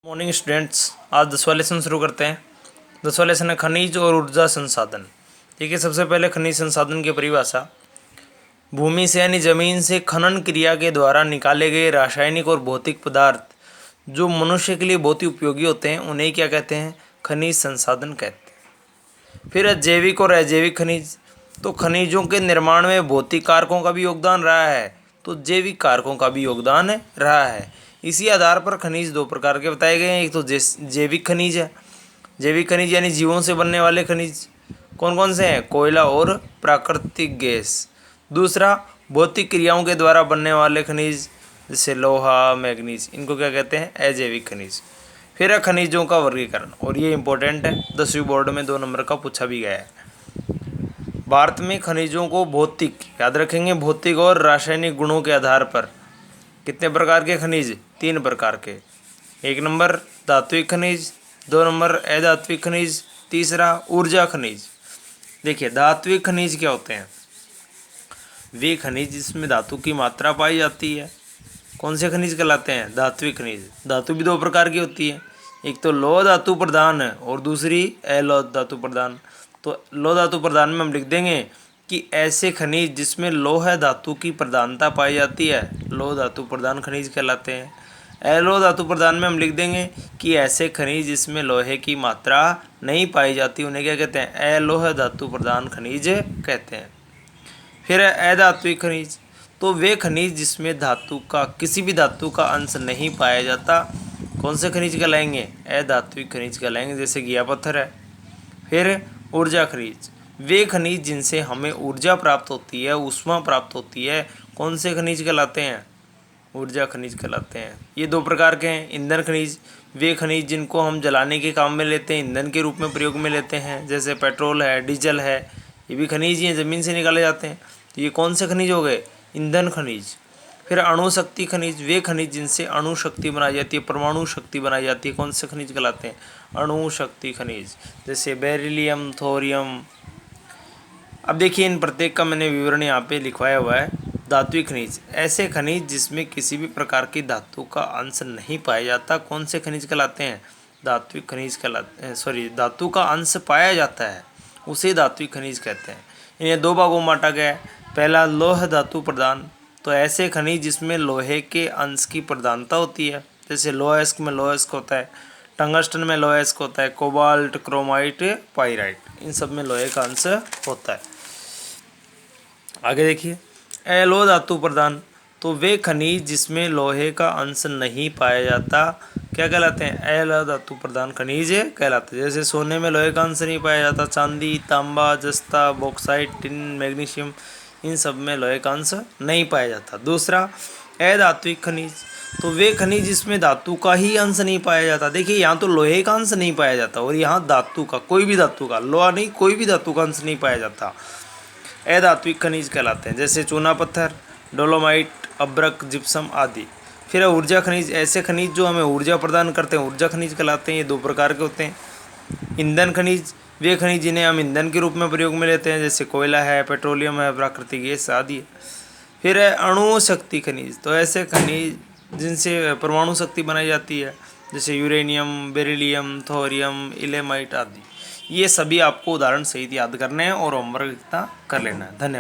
Morning students, आज 10वां lesson शुरू करते हैं। 10वां लेसन है खनिज और ऊर्जा संसाधन। देखिए, सबसे पहले खनिज संसाधन की परिभाषा। भूमि से यानी जमीन से खनन क्रिया के द्वारा निकाले गए रासायनिक और भौतिक पदार्थ जो मनुष्य के लिए बहुत ही उपयोगी होते हैं, उन्हें क्या कहते हैं? खनिज संसाधन कहते हैं। फिर है जैविक और अजैविक खनिज। तो खनिजों के निर्माण में भौतिक कारकों का भी योगदान रहा है, तो जैविक कारकों का भी योगदान रहा है। इसी आधार पर खनिज दो प्रकार के बताए गए हैं। एक तो जैविक खनिज है। जैविक खनिज यानी जीवों से बनने वाले खनिज कौन कौन से हैं? कोयला और प्राकृतिक गैस। दूसरा, भौतिक क्रियाओं के द्वारा बनने वाले खनिज जैसे लोहा, मैग्नीज, इनको क्या कहते हैं? अजैविक खनिज। फिर है खनिजों का वर्गीकरण, और ये इंपॉर्टेंट है, 10वीं बोर्ड में 2 नंबर का पूछा भी गया है। भारत में खनिजों को भौतिक, याद रखेंगे, भौतिक और रासायनिक गुणों के आधार पर कितने प्रकार के खनिज? 3 प्रकार के। 1 नंबर धात्विक खनिज, 2 नंबर अधात्विक खनिज, तीसरा ऊर्जा खनिज। देखिए, धात्विक खनिज क्या होते हैं? वे खनिज जिसमें धातु की मात्रा पाई जाती है। कौन से खनिज कहलाते हैं? धात्विक खनिज। धातु भी 2 प्रकार की होती है, एक तो लौह धातु प्रधान है और दूसरी अलौह धातु प्रधान। तो लौह धातु प्रधान में हम लिख देंगे कि ऐसे खनिज जिसमें लौह धातु की प्रधानता पाई जाती है, लौह धातु प्रधान खनिज कहलाते हैं। अलौह धातु प्रधान में हम लिख देंगे कि ऐसे खनिज जिसमें लोहे की मात्रा नहीं पाई जाती, उन्हें क्या कहते हैं? अलौह धातु प्रधान खनिज कहते हैं। फिर है अधात्विक खनिज। तो वे खनिज जिसमें धातु का, किसी भी धातु का अंश नहीं पाया जाता, कौन से खनिज कहलाएंगे? अधात्विक खनिज कहलाएंगे, जैसे घिया पत्थर है। फिर ऊर्जा खनिज, वे खनिज जिनसे हमें ऊर्जा प्राप्त होती है, ऊष्मा प्राप्त होती है, कौन से खनिज कहलाते हैं? ऊर्जा खनिज कहलाते हैं। ये 2 प्रकार के हैं। ईंधन खनिज, वे खनिज जिनको हम जलाने के काम में लेते हैं, ईंधन के रूप में प्रयोग में लेते हैं, जैसे पेट्रोल है, डीजल है, ये भी खनिज ही हैं, ज़मीन से निकाले जाते हैं। तो ये कौन से खनिज हो गए? ईंधन खनिज। फिर अणु शक्ति खनिज, वे खनिज जिनसे अणु शक्ति बनाई जाती है, परमाणु शक्ति बनाई जाती है, कौन से खनिज कहलाते हैं? अणु शक्ति खनिज, जैसे बेरिलियम, थोरियम। अब देखिए, इन प्रत्येक का मैंने विवरण यहाँ पे लिखवाया हुआ है। धात्विक खनिज, ऐसे खनिज जिसमें किसी भी प्रकार की धातु का अंश नहीं पाया जाता, कौन से खनिज कहलाते हैं? धात्विक खनिज कहलाते हैं। सॉरी, धातु का अंश पाया जाता है, उसे धात्विक खनिज कहते हैं। इन्हें 2 भागों में बांटा गया है। पहला, लौह धातु प्रधान। तो ऐसे खनिज जिसमें लोहे के अंश की प्रधानता होती है, जैसे लोहा में लोहा होता है, टंगस्टन में लोहा होता है, कोबाल्ट, क्रोमाइट, पाइराइट, इन सब में लोहे का अंश होता है। आगे देखिए, अलौह धातु प्रधान। तो वे खनिज जिसमें लोहे का अंश नहीं पाया जाता, क्या कहलाते हैं? अलौह धातु प्रधान खनिज कहलाते हैं। जैसे सोने में लोहे का अंश नहीं पाया जाता, चांदी, तांबा, जस्ता, बॉक्साइट, टिन, मैग्नीशियम, इन सब में लोहे का अंश नहीं पाया जाता। दूसरा, अधात्विक खनिज। तो वे खनिज जिसमें धातु का ही अंश नहीं पाया जाता। देखिए, यहाँ तो लोहे का अंश नहीं पाया जाता और यहाँ धातु का, कोई भी धातु का, लोहा नहीं, कोई भी धातु का अंश नहीं पाया जाता, अधात्विक खनिज कहलाते हैं, जैसे चूना पत्थर, डोलोमाइट, अब्रक, जिप्सम आदि। फिर ऊर्जा खनिज, ऐसे खनिज जो हमें ऊर्जा प्रदान करते हैं, ऊर्जा खनिज कहलाते हैं। ये 2 प्रकार के होते हैं। ईंधन खनिज, वे खनिज जिन्हें हम ईंधन के रूप में प्रयोग में लेते हैं, जैसे कोयला है, पेट्रोलियम है, प्राकृतिक गैस आदि। फिर है अणु शक्ति खनिज। तो ऐसे खनिज जिनसे परमाणु शक्ति बनाई जाती है, जैसे यूरेनियम, बेरिलियम, थोरियम, इलेमाइट आदि। ये सभी आपको उदाहरण सहित याद करने हैं और होमवर्क इतना कर लेना है। धन्यवाद।